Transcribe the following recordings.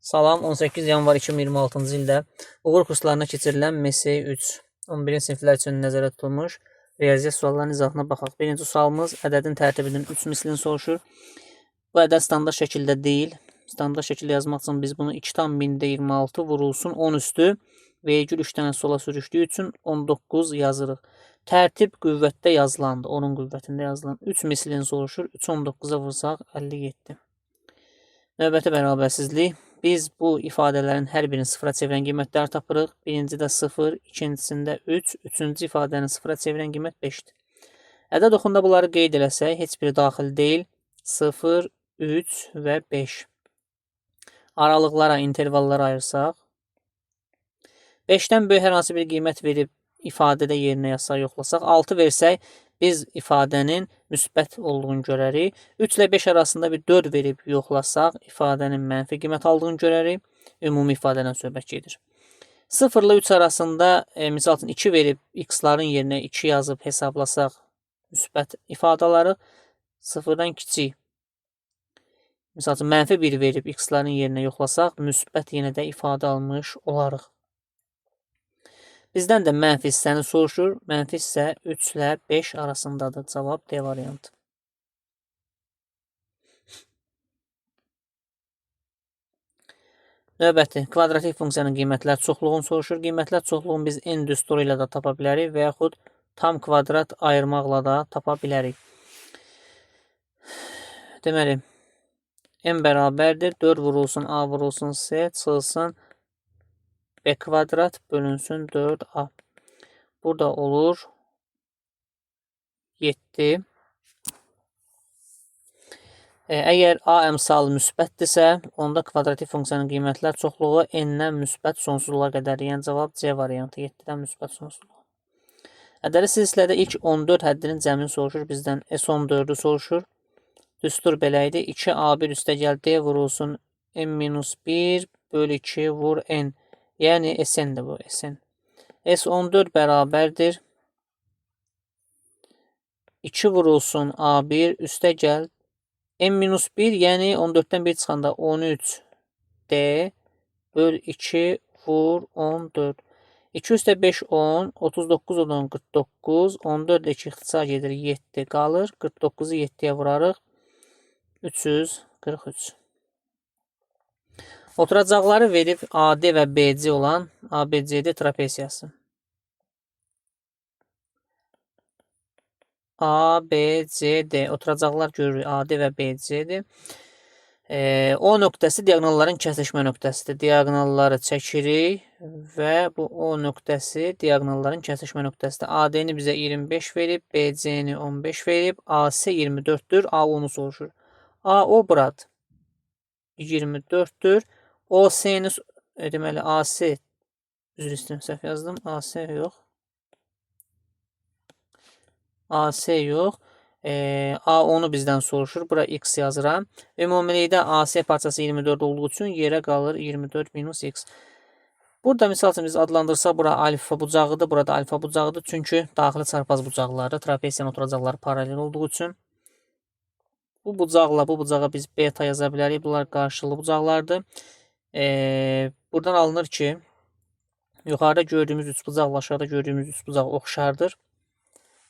Salam, 18 yanvar 2026-cı ildə uğur kurslarına keçirilən MESEY 3 11-ci siniflər üçün nəzərdə tutulmuş riyaziyyat suallarının izahına baxaq. Birinci sualımız ədədin tərtibinin 3 mislini soruşur. Bu ədəd standart şəkildə deyil. Standart şəkildə yazmaq üçün biz bunu 2,26 vurulsun 10 üstü vergül 3 dənə sola sürüşdüyü üçün 19 yazırıq. Tərtib qüvvətdə yazılandır. Onun qüvvətində yazılan 3 mislini soruşur. 3 19-a vursaq 57. Növbəti bərabərsizlik. Biz bu ifadələrin hər birini sıfıra çevirən qiymətləri tapırıq. Birincidə 0, ikincisində 3, üçüncü ifadənin sıfıra çevirən qiymət 5-dir. Ədəd oxunda bunları qeyd eləsək, heç biri daxil deyil. 0, 3 və 5. Aralıqlara, intervallara ayırsaq. 5-dən böyük hər hansı bir qiymət verib ifadədə yerinə yazsaq, yoxlasaq. 6 versək, biz ifadənin müsbət olduğunu görərik. 3 ilə 5 arasında bir 4 verib yoxlasaq, ifadənin mənfi qiymət aldığını görərik. Ümumi ifadədən söhbət gedir. 0 ilə 3 arasında misal üçün 2 verib x-ların yerinə 2 yazıb hesablasaq, müsbət ifadə alarıq. 0-dan kiçik. Misal üçün mənfi 1 verib x-ların yerinə yoxlasaq, müsbət yenə də ifadə almış olarıq. Bizdən də mənfi hissəni soruşur. Mənfi hissə 3 ilə 5 arasındadır. Cavab D variantı. Növbəti, kvadratik funksiyanın qiymətlər çoxluğunu soruşur. Qiymətlər çoxluğunu biz n düsturu ilə də tapa bilərik və yaxud tam kvadrat ayırmaqla da tapa bilərik. Deməli, n bərabərdir. 4 vurulsun A vurulsun C çıxılsın B kvadrat bölünsün 4A. Burada olur 7. Əgər A əmsalı müsbətdirsə, onda kvadratik funksiyanın qiymətlər çoxluğu n-dən müsbət sonsuzluğa qədər. Yəni cavab C variantı 7-dən müsbət sonsuzluğa. Ədəli silsilədə ilk 14 həddinin cəmini soruşur. Bizdən S14-ü soruşur. Düstur belə idi. 2A1 üstəgəl D vurulsun n-1 bölü 2 vur n. Yəni SN-dir bu, SN. S14 bərabərdir. 2 vurulsun A1 üstə gəl. n-1, yəni 14-dən 1 çıxanda 13 D böl 2 vur 14. 2 üstə 5 10, 39 odan 49, 14 ilə 2 ixtisar gedir 7 qalır. 49-u 7-yə vurarıq. 343. Oturacaqları verib AD və BC olan ABCD trapesiyası. ABCD oturacaqlar görürük. AD və BC'dir. O nöqtəsi diaqonalların kəsişmə nöqtəsidir. Diaqonalları çəkirik və bu O nöqtəsi diaqonalların kəsişmə nöqtəsidir. AD-ni bizə 25 verib, BC-ni 15 verib, AC 24-dür. AO-nu soruşur. AO buradır. 24-dür. OC-ni deməli AC üzr istəyirəm, səhv yazdım. AC yox. AC yox. A10-u bizdən soruşur. Bura X yazıram. Ümumilikdə AC parçası 24 olduğu üçün yerə qalır 24 minus X. Burada misal üçün biz adlandırsaq bura alfa bucağıdır. Burada alfa bucağıdır. Çünki daxili çarpaz bucaqları trapesiyanın oturacaqları paralel olduğu üçün. Bu bucaqla bu bucağa biz beta yaza bilərik. Bunlar qarşılıqlı bucaqlardır. Buradan alınır ki, yuxarıda gördüyümüz üç bucaqla aşağıda gördüyümüz üç bucaq oxşardır.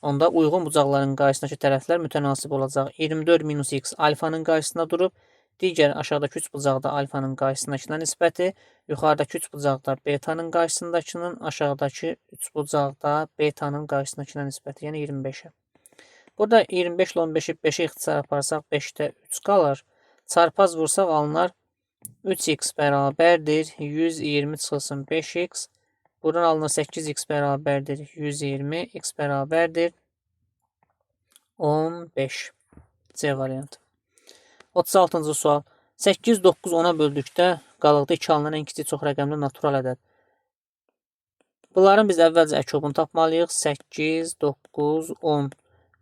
Onda uyğun bucaqların qarşısındakı tərəflər mütənasib olacaq. 24 minus x alfanın qarşısında durub, digər aşağıdakı üç bucaqda alfanın qarşısındakına nisbəti, yuxarıdakı üç bucaqda betanın qarşısındakının, aşağıdakı üç bucaqda betanın qarşısındakına nisbəti, yəni 25-ə. Burada 25 ilə 15-i 5-ə ixtisar aparsaq 5-də 3 qalır. Çarpaz vursaq alınar 3x bərabərdir 120 çıxılsın 5x. Buradan alınır 8x bərabərdir 120, x bərabərdir 15. C variantı. 36-cı sual. 8, 9, 10-a böldükdə qalıqda 2 alınan ən kiçik çox rəqəmli natural ədəd. Bunların biz əvvəlcə əkobunu tapmalıyıq. 8, 9, 10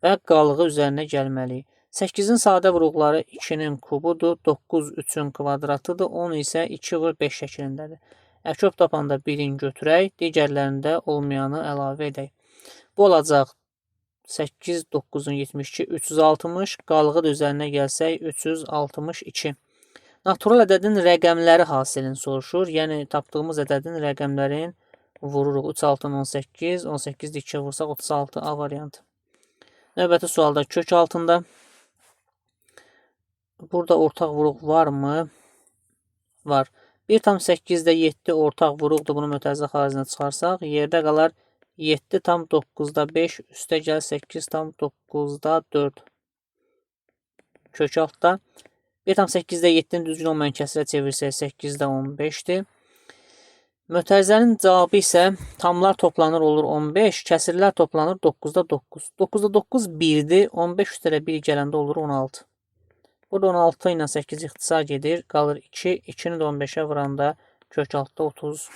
və qalığı üzərinə gəlməliyik. 8-in sadə vuruqları 2-nin kubudur, 9 3-ün kvadratıdır, 10 isə 2 vur 5 şəklindədir. Əkob tapanda 1-in götürək, digərlərində olmayanı əlavə edək. Bu olacaq 8, 9-un 72, 360, qalığı da üzərinə gəlsək 362. Natural ədədin rəqəmləri hasilini soruşur. Yəni tapdığımız ədədin rəqəmlərin vururuq. 3, 6, 18, 18-də 2 vursaq 36 A variantı. Növbəti sualda kök altında. Burada ortaq vuruq varmı? Var. 1,8-də 7 ortaq vuruqdur. Bunu mütərizə xaricinə çıxarsaq, yerdə qalar 7,9-da 5 üstə gəl 8,9-da 4. Kök altda. 1,8-də 7-ni düzgün olmayan kəsirə çevirsək 8-də 15-dir. Mütərizənin cavabı isə tamlar toplanır olur 15, kəsirlər toplanır 9-da 9. 9-da 9 1-dir, 15 üstələ 1 gələndə olur 16. Burada 16 ilə 8 ixtisar gedir, qalır 2, 2-ni də 15-ə vuranda kök altda 30.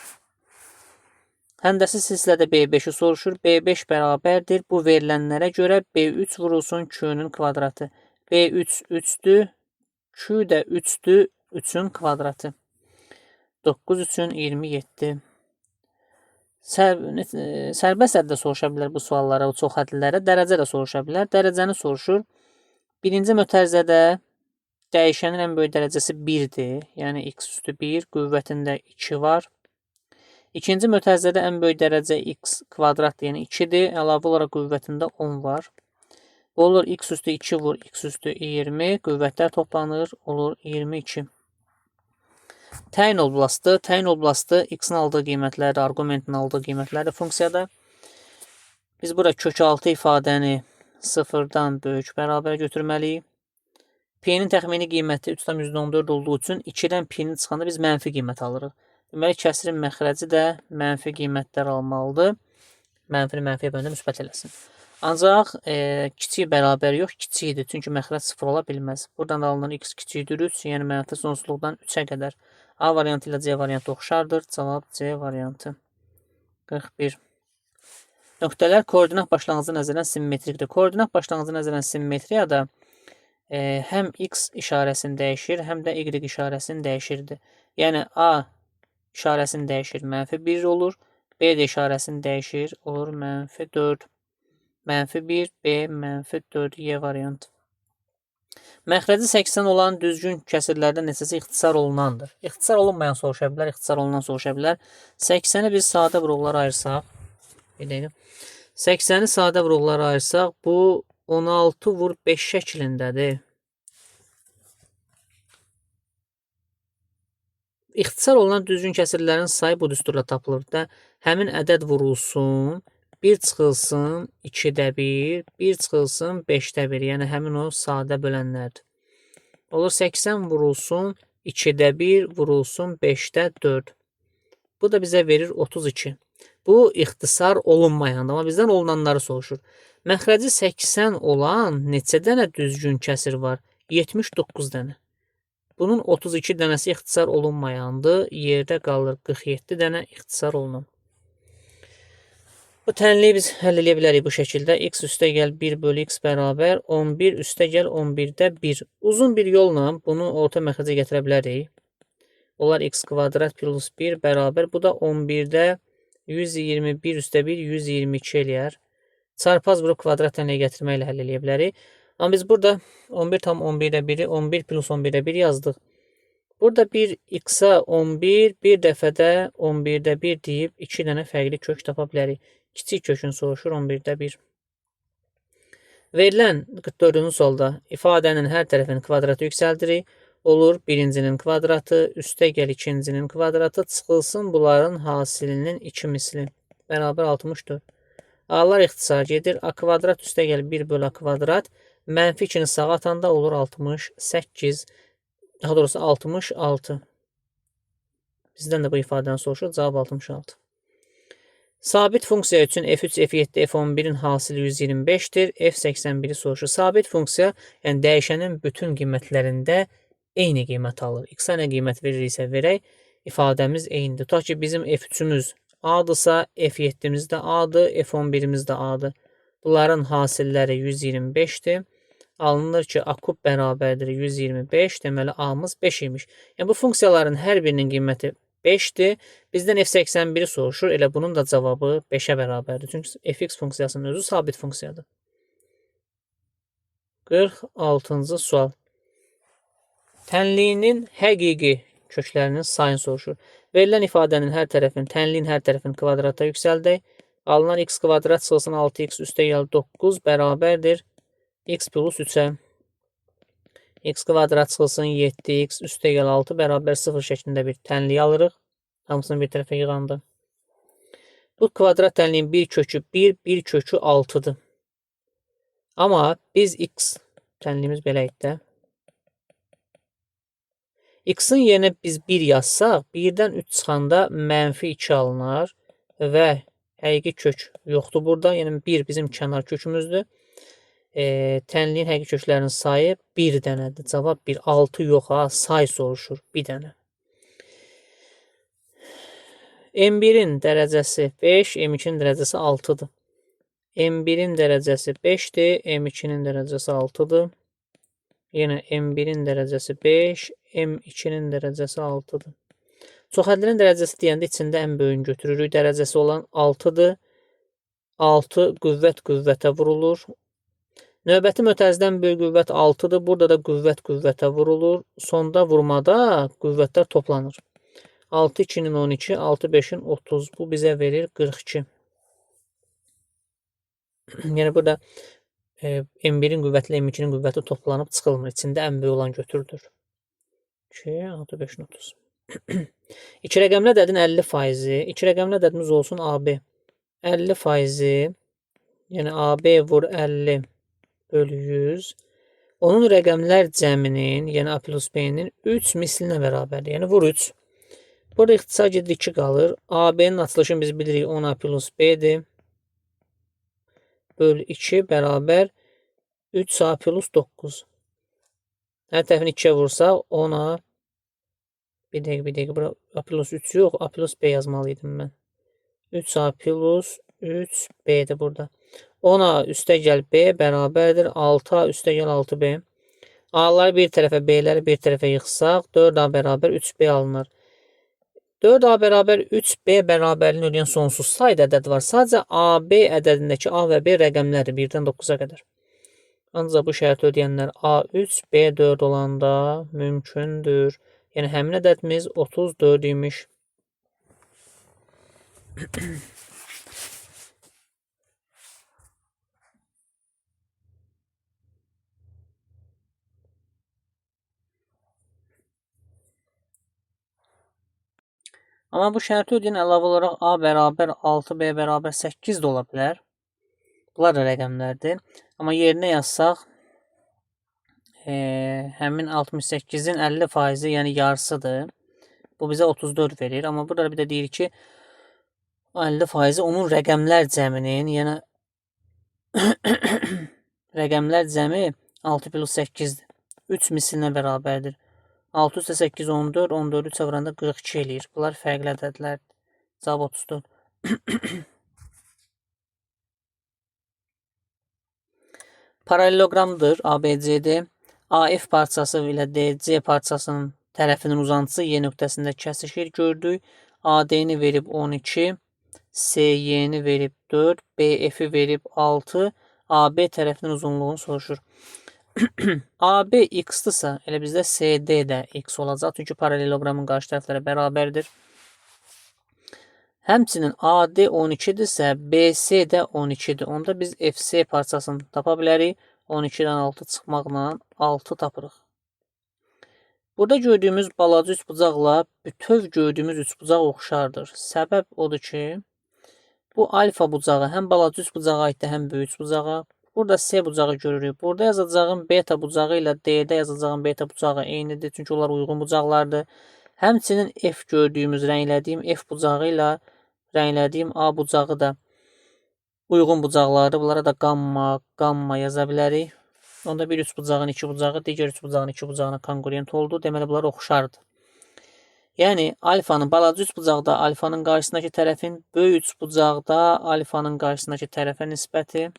Həndəsi silsilədə B5-i soruşur. B5 bərabərdir. Bu verilənlərə görə B3 vurulsun Q-nün kvadratı. B3 3-dür, Q də 3-dür, 3-ün kvadratı. 9 üçün 27. Sərbəst əddə soruşa bilər bu suallara, bu çox hədlilərə. Dərəcə də soruşa bilər. Dərəcəni soruşur. Birinci mötərizədə dəyişənin ən böyük dərəcəsi 1-dir. Yəni x üstü 1, qüvvətində 2 var. İkinci mötərizədə ən böyük dərəcə x kvadratdır, yəni 2-dir. Əlavə olaraq qüvvətində 10 var. Bu olur x üstü 2 vur, x üstü 20. Qüvvətlər toplanır, olur 22. Təyin oblastı. Təyin oblastı x-in aldığı qiymətlərdir, arqumentin aldığı qiymətlərdir funksiyada. Biz burada kök altı ifadəni 0-dan böyük bərabər götürməliyik. P-nin təxmini qiyməti 3,14 olduğu üçün 2-dən P-nin çıxanda biz mənfi qiymət alırıq. Deməli, kəsirin məxrəci də mənfi qiymətlər almalıdır. Mənfini mənfiyə bölündə müsbət eləsin. Ancaq kiçik bərabər yox, kiçikdir. Çünki məxrəc 0 ola bilməz. Buradan da alınan x kiçikdir 3, yəni mənfi sonsuzluqdan 3-ə qədər. A variantı ilə C variantı oxşardır. Cavab C variantı. 41. Nöqtələr koordinat başlanğıcı nəzərən simmetrikdir. Koordinat başlanğıcı nəzərən simmetriyada həm x işarəsini dəyişir, həm də y işarəsini dəyişirdi. Yəni A işarəsini dəyişir, mənfi 1 olur. B də işarəsini dəyişir, olur mənfi 4. Mənfi 1, B, mənfi 4, Y variantı. Məxrəci 80 olan düzgün kəsirlərdən neçəsi ixtisar olunandır? İxtisar olunmayan soruşa bilər, ixtisar olunan soruşa bilər. 80-i biz sadə vuruqlara ayırsaq, 80-i sadə vuruqlara ayırsaq, bu 16 vur 5 şəklindədir. İxtisar olunan düzgün kəsirlərin sayı bu düsturla tapılır da, həmin ədəd vurulsun, 1 çıxılsın 2-də 1, 1 çıxılsın 5-də 1, yəni həmin o sadə bölənlərdir. Olur 80 vurulsun 2-də 1, vurulsun 5-də 4. Bu da bizə verir 32. Bu ixtisar olunmayandır, amma bizdən olunanları soruşur. Məxrəci 80 olan neçə dənə düzgün kəsir var? 79 dənə. Bunun 32 dənəsi ixtisar olunmayandır. Yerdə qalır 47 dənə ixtisar olunan. Bu tənliyi biz həll edə bilərik bu şəkildə. X üstə gəl 1 bölü x bərabər 11 üstə gəl 11-də 1. Uzun bir yolla bunu orta məxrəcə gətirə bilərik. Onlar x kvadrat plus 1 bərabər. Bu da 11-də 121 üstə 1 122 eləyər. Çarpaz vuruq kvadrat tənliyi gətirməklə həll edə bilərik. Amma biz burada 11 tam 11-də 1-i 11 plus 11-də 1 yazdıq. Burada bir x-a 11, bir dəfədə 11-də 1 deyib 2 dənə fərqli kök tapa bilərik. Kiçik kökün soruşur 11-də 1. Verilən 44-cü sualda ifadənin hər tərəfinin kvadratı yüksəldirik. Olur birincinin kvadratı, üstə gəl ikincinin kvadratı, çıxılsın bunların hasilinin 2 misli. Bərabər 64. A-lar ixtisar gedir. A kvadrat üstə gəl 1 bölü A kvadrat. Mənfi 2-ni sağa atanda olur 68. Daha doğrusu 66. Bizdən də bu ifadəni soruşur. Cavab 66. Sabit funksiya üçün f3, f7, f11-in hasili 125-dir. F81-i soruşur. Sabit funksiya, yəni dəyişənin bütün qiymətlərində eyni qiymət alır. X-a nə qiymət veririksə verək, ifadəmiz eynidir. Tutaq ki, bizim f3-ümüz A-dırsa, f7-imiz də A-dır, f11-imiz də A-dır. Bunların hasilləri 125-dir. Alınır ki, A kub bərabərdir 125, deməli A-mız 5 imiş. Yəni bu funksiyaların hər birinin qiyməti 5-dir. Bizdən f81-i soruşur. Elə bunun da cavabı 5-ə bərabərdir. Çünki fx funksiyasının özü sabit funksiyadır. 46-cı sual. Tənliyinin həqiqi köklərinin sayını soruşur. Verilən ifadənin hər tərəfini, tənliyin hər tərəfini kvadrata yüksəldək. Alınan x kvadrat çıxılsın 6x üstəgəl 9 bərabərdir x plus 3-ə. X kvadrat çıxılsın 7x üstəgəl 6 bərabər 0 şəklində bir tənliyi alırıq. Hamısını bir tərəfə yığandı. Bu kvadrat tənliyin bir kökü 1, bir kökü 6'dır. Amma biz x tənliyimiz belə idi də. X-in yerinə biz 1 yazsaq, 1-dən 3 çıxanda -2 alınar və həqiqi kök yoxdur burada. Yəni 1 bizim kənar kökümüzdür. Tənliyin həqiqi köklərinin sayı 1 dənədir. Cavab 1. 6 yox ha, say soruşur. 1 dənə. M1-in dərəcəsi 5, M2-nin dərəcəsi 6-dır. M1-in dərəcəsi 5-dir, M2-nin dərəcəsi 6-dır. Yenə M1-in dərəcəsi 5, M2-nin dərəcəsi 6-dır. Çoxhədlərin dərəcəsi deyəndə içində ən böyüyünü götürürük. Dərəcəsi olan 6-dır. 6 qüvvət qüvvətə vurulur. Növbəti mötərizədən böyük qüvvət 6-dır. Burada da qüvvət qüvvətə vurulur. Sonda vurmada qüvvətlər toplanır. 6 2-nin 12, 6 5-in 30. Bu bizə verir 42. Yəni burada M1-in qüvvəti ilə M2-nin qüvvəti toplanıb çıxılmır. İçində ən böyük olan götürülür. 2, 6 5-in 30. 2 rəqəmli ədədin 50%, 2 rəqəmli ədədimiz olsun AB. 50%, yəni AB vur 50 bölü 100. Onun rəqəmlər cəminin, yəni A plus B-nin 3 mislinə bərabərdir. Yəni vur 3. Burada ixtisar gedir 2 qalır. AB-nin açılışını biz bilirik 10A plus B-dir. Bölü 2 bərabər 3A plus 9. Hər tərəfini 2-yə vursaq 10A. Bir dəqiqə. Bura A plus 3 yox. A plus B yazmalıydım mən. 3A plus 3B'dir burada. 10A üstəgəl B bərabərdir 6A üstəgəl 6B. A'ları bir tərəfə, B'ləri bir tərəfə yıxsaq 4A bərabər 3B alınır. 4A bərabər 3B bərabərliğini ödəyən sonsuz sayda ədəd var. Sadəcə AB ədədindəki A və B rəqəmlərdir 1-dən 9-a qədər. Ancaq bu şərti ödəyənlər A3, B4 olanda mümkündür. Yəni həmin ədədimiz 34 imiş. Amma bu şərti ödəyən əlavə olaraq A bərabər 6, B bərabər 8 də ola bilər. Bunlar da rəqəmlərdir. Amma yerinə yazsaq, həmin 68-in 50%, yəni yarısıdır. Bu bizə 34 verir. Amma burada bir də deyir ki, 50% onun rəqəmlər cəminin, yəni rəqəmlər cəmi 6 plus 8-dir. 3 mislinə bərabərdir. 6 üstə 8 14, 14-ü çevirəndə 42 eləyir. Bunlar fərqli ədədlərdir. Cavab 34. Paraleloqramdır ABCD. AF parçası ilə DC parçasının tərəfinin uzantısı Y nöqtəsində kəsişir. Gördük. AD-ni verib 12, SY-ni verib 4, BF-i verib 6, AB tərəfinin uzunluğunu soruşur. AB x-dırsa, elə bizdə CD də x olacaq. Çünki paraleloqramın qarşı tərəfləri bərabərdir. Həmçinin AD 12-dirsə, BC də 12-dir. Onda biz FC parçasını tapa bilərik. 12-dən 6 çıxmaqla 6 tapırıq. Burada gördüyümüz balaca üçbucaqla bütöv gördüyümüz üçbucaq oxşardır. Səbəb odur ki, bu alfa bucağı həm balaca üçbucağa aiddir, həm böyük üçbucağa. Burada C bucağı görürük. Burada yazacağım beta bucağı ilə D'də yazacağım beta bucağı eynidir. Çünki onlar uyğun bucaqlardır. Həmçinin F gördüyümüz rənglədiyim F bucağı ilə rənglədiyim A bucağı da uyğun bucaqlardır. Bunlara da gamma yaza bilərik. Onda bir üçbucağın iki bucağı digər üçbucağın iki bucağına konkurent oldu. Deməli bunlar oxşardır. Yəni alfanın balaca üçbucaqda alfanın qarşısındakı tərəfin, böyük üçbucaqda alfanın qarşısındakı tərəfə nisbəti.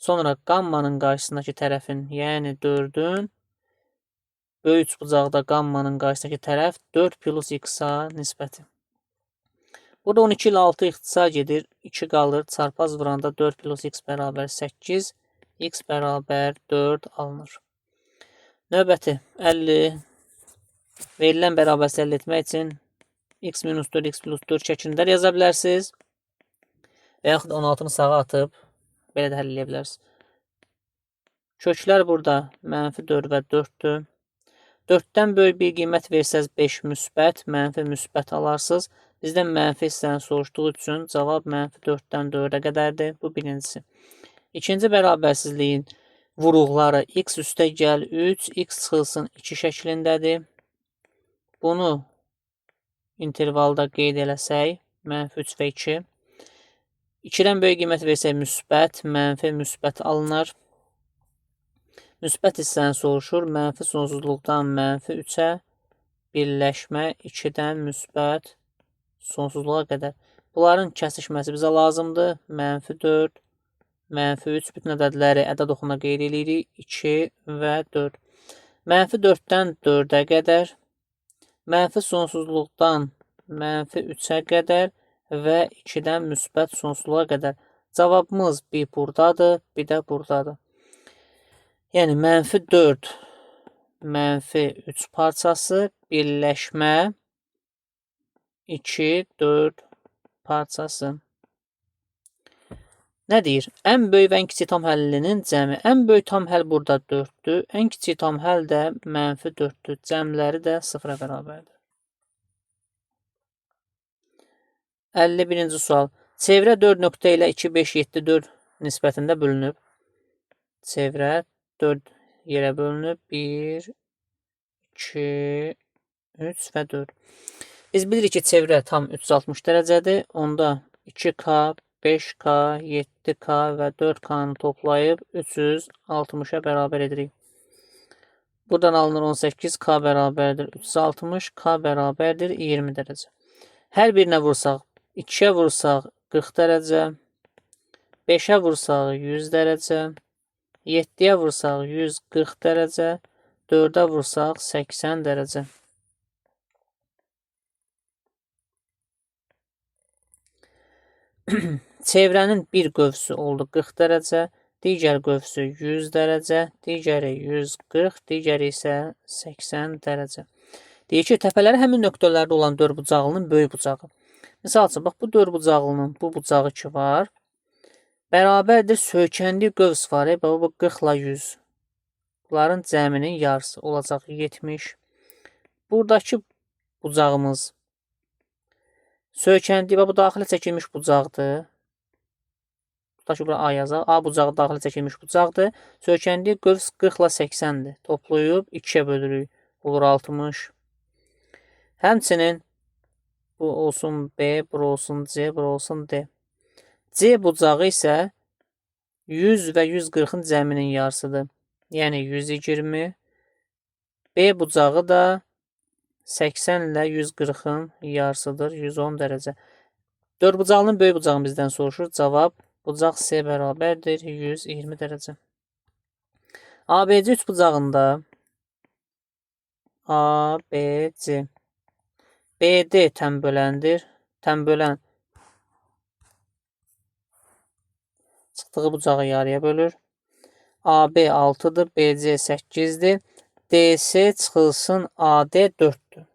Sonra qammanın qarşısındakı tərəfin, yəni 4-ün böyük üçbucaqda qammanın qarşısındakı tərəf 4 plus x-a nisbəti. Burada 12 ilə 6 ixtisar gedir. 2 qalır. Çarpaz vuranda 4 plus x bərabər 8. X bərabər 4 alınır. Növbəti 50 Verilən bərabərliyi əldə etmək üçün x minus 4, x plus 4 şəklində yaza bilərsiniz. Və yaxud 16-nı sağa atıb belə də həll edə bilərsiniz. Köklər burada -4 və 4-dür. 4-dən böyük bir qiymət versəz 5 müsbət, mənfi müsbət alarsınız. Bizdən mənfi hissəni soruşduğu üçün cavab -4-dən 4-ə qədərdir. Bu birincisi. İkinci bərabərsizliyin vuruqları x üstəgəl 3, x çıxılsın 2 şəklindədir. Bunu intervalda qeyd eləsək, -3 və 2. 2-dən böyük qiymət versək müsbət, mənfi müsbət alınır. Müsbət hissəni soruşur. Mənfi sonsuzluqdan -3-ə birləşmə 2-dən müsbət sonsuzluğa qədər. Bunların kəsişməsi bizə lazımdır. -4, -3 bütün ədədləri ədəd oxuna qeyd edirik. 2 və 4. -4-dən 4-ə qədər, mənfi sonsuzluqdan -3-ə qədər və 2-dən müsbət sonsuzluğa qədər. Cavabımız bir buradadır, bir də buradadır. Yəni -4, -3 parçası birləşmə 2, 4 parçası. Nə deyir? Ən böyük və ən kiçik tam həllinin cəmi. Ən böyük tam həll burada 4-dür. Ən kiçik tam həll də -4-dür. Cəmləri də 0-a bərabərdir. 51-ci sual. Çevrə 4 nöqtə ilə 2, 5, 7, 4 nisbətində bölünüb. Çevrə 4 yerə bölünüb. 1, 2, 3 və 4. Biz bilirik ki, çevrə tam 360 dərəcədir. Onda 2K, 5K, 7K və 4K-nı toplayıb 360-a bərabər edirik. Buradan alınır 18K bərabərdir 360, K bərabərdir 20 dərəcə. Hər birinə vursaq, 2-yə vursaq 40 dərəcə, 5-ə vursaq 100 dərəcə, 7-yə vursaq 140 dərəcə, 4-ə vursaq 80 dərəcə. Çevrənin bir qövsü oldu 40 dərəcə, digər qövsü 100 dərəcə, digəri 140, digəri isə 80 dərəcə. Deyir ki, təpələri həmin nöqtələrdə olan dörbucaqlının böyük bucağı. Misal üçün, bax, bu dörbucaqlının bu bucağı ki var, bərabərdir söykəndiyi qövs var. Bu 40 ilə 100. Bunların cəminin yarısı olacaq 70. Buradakı bucağımız söykəndiyi, bu daxilə çəkilmiş bucaqdır. Buradakı bura A yazaq. A bucağı daxilə çəkilmiş bucaqdır. Söykəndiyi qövs 40 ilə 80-dir. Toplayıb 2-yə bölürük. Olur 60. Həmçinin bu olsun B, bura olsun C, bura olsun D. C bucağı isə 100 və 140-ın cəminin yarısıdır. Yəni 120. B bucağı da 80 ilə 140-ın yarısıdır. 110 dərəcə. Dörbucaqlının böyük bucağını bizdən soruşur. Cavab bucaq C bərabərdir 120 dərəcə. ABC üç bucağında ABC BD tənböləndir. Tənbölən çıxdığı bucağı yarıya bölür. AB 6-dır, BC 8-dir. DC çıxılsın AD 4-dür.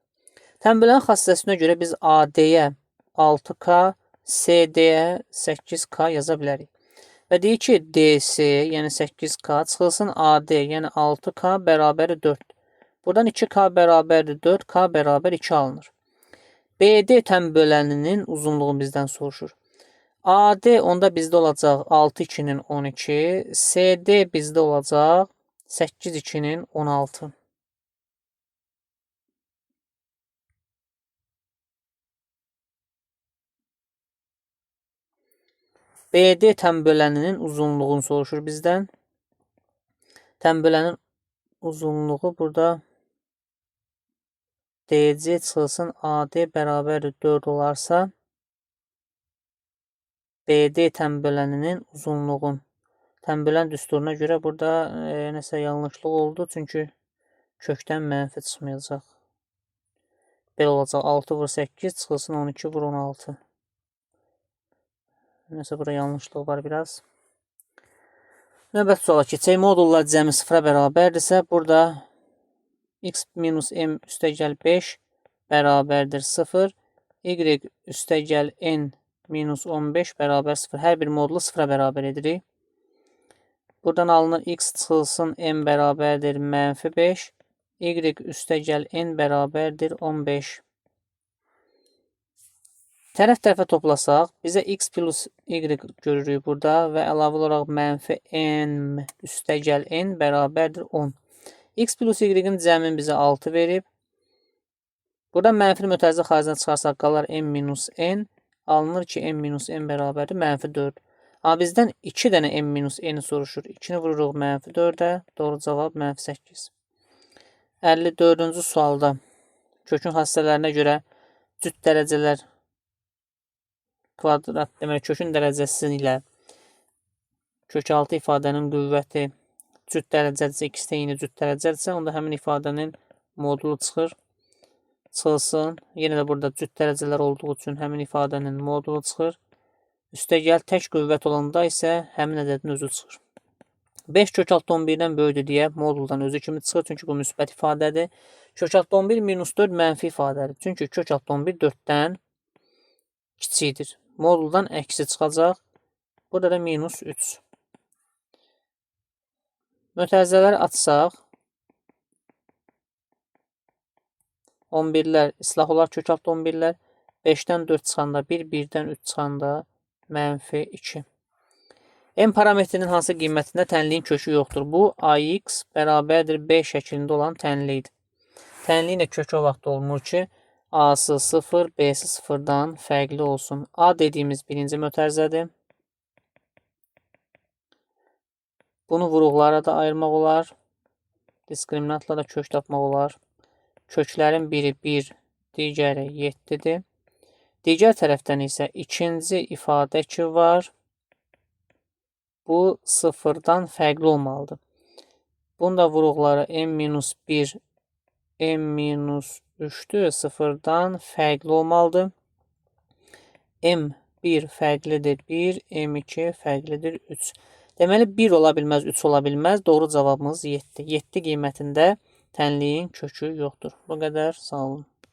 Tənbölən xassəsinə görə biz AD-yə 6K, CD-yə 8K yaza bilərik. Və deyir ki, DC, yəni 8K çıxılsın AD, yəni 6K bərabər 4. Buradan 2K bərabərdir 4, K bərabər 2 alınır. BD tənböləninin uzunluğunu bizdən soruşur. AD onda bizdə olacaq 6 2-nin 12, CD bizdə olacaq 8 2-nin 16. BD tənböləninin uzunluğunu soruşur bizdən. Tənbölənin uzunluğu burada DC çıxılsın AD bərabər 4 olarsa, BD tənböləninin uzunluğun tənbölən düsturuna görə burada nəsə yanlışlıq oldu. Çünki kökdən mənfi çıxmayacaq. Belə olacaq. 6 vur 8 çıxılsın 12 vur 16. Nəsə burada yanlışlıq var biraz. Növbəti suala keçək. Modullar cəmi 0-a bərabərdirsə, burada x minus m üstəgəl 5 bərabərdir 0. Y üstəgəl n minus 15 bərabər 0. Hər bir modulu 0-a bərabər edirik. Buradan alınır x çıxılsın m bərabərdir mənfi 5. Y üstəgəl n bərabərdir 15. Tərəf-tərəfə toplasaq, bizə x plus y görürük burada və əlavə olaraq mənfi n üstəgəl n bərabərdir 10. X plus y-in cəmin bizə 6 verib. Buradan mənfili mötərizə xaricində çıxarsaq qalar m minus n. Alınır ki, m minus n bərabərdir mənfi 4. Amma bizdən 2 dənə m minus n soruşur. 2-ni vururuq mənfi 4-ə. Doğru cavab mənfi 8. 54-cü sualda kökün xassələrinə görə cüt dərəcələr kvadrat, demək kökün dərəcəsi ilə kök altı ifadənin qüvvəti cüt dərəcədirsə, x eyni cüt dərəcədirsə, onda həmin ifadənin modulu çıxılsın. Yenə də burada cüt dərəcələr olduğu üçün həmin ifadənin modulu çıxır. Üstəgəl tək qüvvət olanda isə həmin ədədin özü çıxır. 5 kök altı 11-dən böyükdür deyə moduldan özü kimi çıxır, çünki bu müsbət ifadədir. Kök altı 11 minus 4 mənfi ifadədir. Çünki kök altı 11 4-dən kiçikdir. Moduldan əksi çıxacaq. Burada da minus 3. Mötərizələri açsaq, 11-lər islah olar kök altı 11-lər. 5-dən 4 çıxanda 1, 1-dən 3 çıxanda mənfi 2. M parametrinin hansı qiymətində tənliyin kökü yoxdur? Bu, AX bərabərdir B şəklində olan tənliyidir. Tənliyin də kökü o vaxt olmur ki, A-sı 0, B-si 0-dan fərqli olsun. A dediyimiz birinci mötərizədir. Bunu vuruqlara da ayırmaq olar. Diskriminantla da kök tapmaq olar. Köklərin biri 1, digəri 7-dir. Digər tərəfdən isə ikinci ifadə ki var. Bu 0-dan fərqli olmalıdır. Bunun da vuruqları m-1, m-3-dür. 0-dan fərqli olmalıdır. m1 fərqlidir 1, m2 fərqlidir 3. Deməli 1 ola bilməz, 3 ola bilməz. Doğru cavabımız 7. 7 qiymətində tənliyin kökü yoxdur. Bu qədər. Sağ olun.